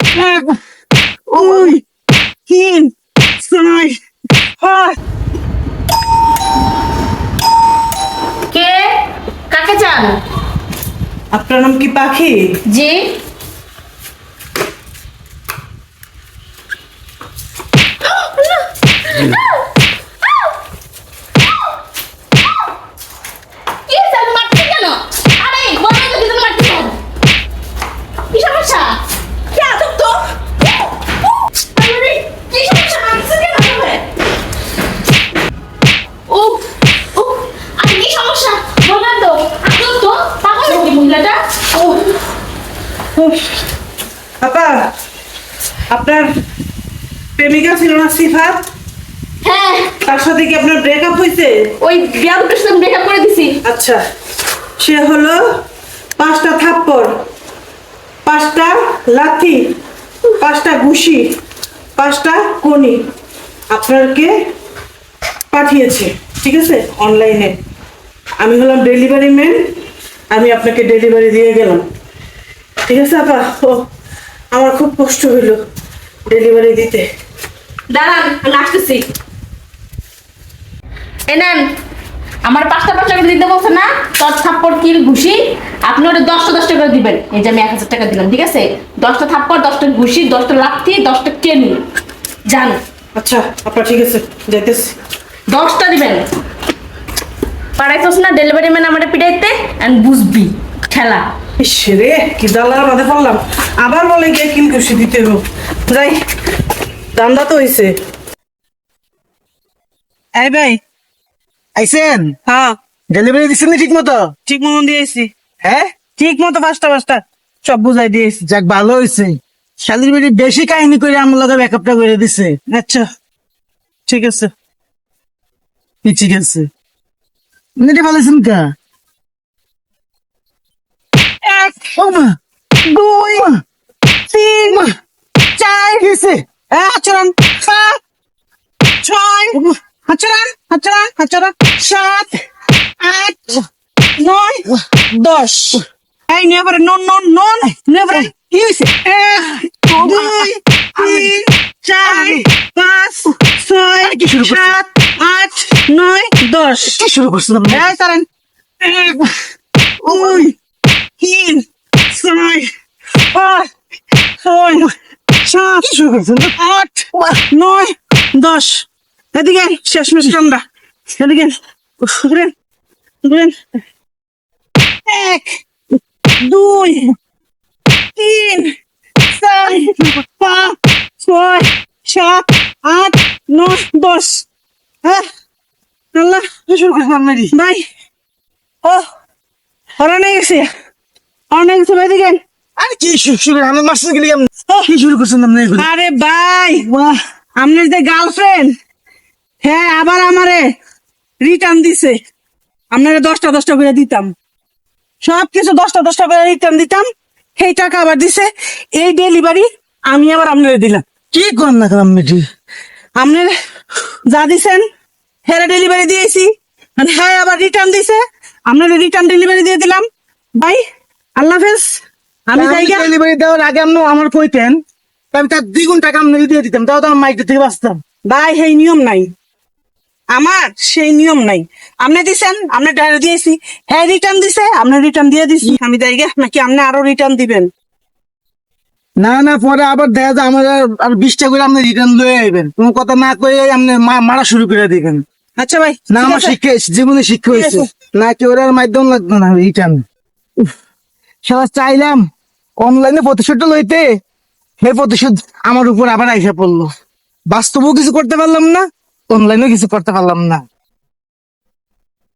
এক, দুই, তিন, চার, পাঁচ। কে? কাকে চান? আপনার নাম কি পাখি? জি। কি স্যার মারছেন কেন? আরে বলেন তো কিছু মারছেন। কি সমস্যা? কি আদব তো? আরে কি সমস্যা মারছেন কেন আপনি? ও ও আরে কি সমস্যা? বলেন তো। আদব তো পাগল নাকি মহিলাটা? ও উফ, আপা, আপনার প্রেমিকা ছিল না সিফাত? হ্যাঁ, তার সাথে কি আপনার ব্রেকআপ হয়েছে? ওই বিয়াদবের সাথে ব্রেকআপ করে দিছি। আচ্ছা, সে হলো 5টা থাপ্পড়, 5টা লাথি, 5টা ঘুষি, 5টা কোনি আপনাকে পাঠিয়েছে, ঠিক আছে, অনলাইনে। আমি হলাম ডেলিভারি ম্যান, আমি আপনাকে ডেলিভারি দিয়ে গেলাম, ঠিক আছে আপা? ও আমার খুব কষ্ট হইল ডেলিভারি দিতে। দাঁড়ান, আমি আসতেছি। এ নেন, আমার 5টা করে দিতে বলছে না? তোর থাপ্পড় কিল ঘুষি আপনি ওটা 10টা করে দিবেন। এই যে আমি 1000 টাকা দিলাম, ঠিক আছে? 10টা থাপ্পড়, 10টা ঘুষি, 10টা লাথি, 10টা কেনি। যান। আচ্ছা আপা, ঠিক আছে, যাইতেছি। 10টা দিবেন। পারাইছস না ডেলিভারি ম্যান আমারে পিটাইতে, এন্ড বুঝবি খেলা। ইস রে, কি জ্বালার মাঝে পড়লাম। আবার বলে গিয়ে কিল খুশি দিতে হোক, যাই, দান্দা তো হইছে। এই ভাই, আইসেন হ্যাঁ ডেলিভারি দিচ্ছেন ঠিক মতো? ঠিক মতন দিয়েছি, হ্যাঁ, ঠিক মতো 5টা সব বুঝাই দিয়েছি। যাক ভালো হয়েছে। শালির বেটি বেশি কাহিনী করে আমার লগে ব্যাকআপটা করে দিছে। আচ্ছা ঠিক আছে। কি ঠিক আছে? নেটে ভালোছেন কা? এক, ও মা, দুই, মা, তিন, মা, চার, কিসে? আচরণ, 5, 6, আচরণ আচরণ আচরণ, 7, 8, 9, 10। এই নিয়ে পরে নন নন নন নিয়ে পরে কি হয়েছে? 1, 2, 3, 4, 5, 6, কি শুরু করছিস? 7, 8, 9, 10। কি শুরু করছেন আপনি? এই সারেন, 1, 2, 3, 4, 5, 6, 7, কি শুরু করছেন? 8, 9, 10। এদিকে শেষমেশ কামড়া, এদিকে ঘুরেন ঘুরেন। 1, 2, 3, 4, 5, 6, 7, 8, 9, 10। হ্যাঁ আল্লাহ, কি শুরু করছেন আপনি? ভাই, ও হরানে গেছে, হরানে গেছে ভাই, দিকেন। আরে কি শুরু আমি মারছেন গেলি কি শুরু করছেন আপনি এগুলো? আরে ভাই, আপনার যে গার্লফ্রেন্ড, হ্যাঁ আবার আমারে রিটার্ন দিছে। আপনারা 10টা করে দিতাম, সবকিছু 10টা করে রিটার্ন দিতাম, সেই টাকা আবার দিছে। এই ডেলিভারি আমি আবার আপনারা দিলাম। কি করেন না কেন আপনি? আপনার যা দিছেন হেরা ডেলিভারি দিয়েছি, মানে হ্যাঁ আবার রিটার্ন দিছে, আপনারা রিটার্ন ডেলিভারি দিয়ে দিলাম। ভাই আল্লাহ হাফেজ, আমি জায়গা। ডেলিভারি দেওয়ার আগে আপনি আমার কইতেন, আমি তার 2 গুণ টাকা আপনাকে দিয়ে দিতাম, তাও তো আমার মাইকের থেকে বাঁচতাম। ভাই সেই নিয়ম নাই, আমার সেই নিয়ম নাই। আপনি দিছেন, আপনি ডাইরেক্ট দিয়েছি, হ্যাঁ রিটার্ন দিছে, আপনি রিটার্ন দিয়ে দিছি, আমি জায়গা নাকি আপনি আরো রিটার্ন দিবেন? না না, পরে আবার দেখা যায় আমার আর 20টা করে আপনি রিটার্ন লয়ে আইবেন, কোনো কথা না কয়ে আপনি মারা শুরু করে দিবেন। আচ্ছা ভাই, না, ঠিক আমার আছে। শিক্ষা জীবনে শিক্ষা ঠিক হয়েছে আছে। না, কি ওর আর মাধ্যম লাগবে না রিটার্ন। সারা চাইলাম অনলাইনে প্রতিশোধটা লইতে, সেই প্রতিশোধ আমার উপর আবার আইসা পড়লো। বাস্তবেও কিছু করতে পারলাম না, অনলাইনেও কিছু করতে পারলাম না।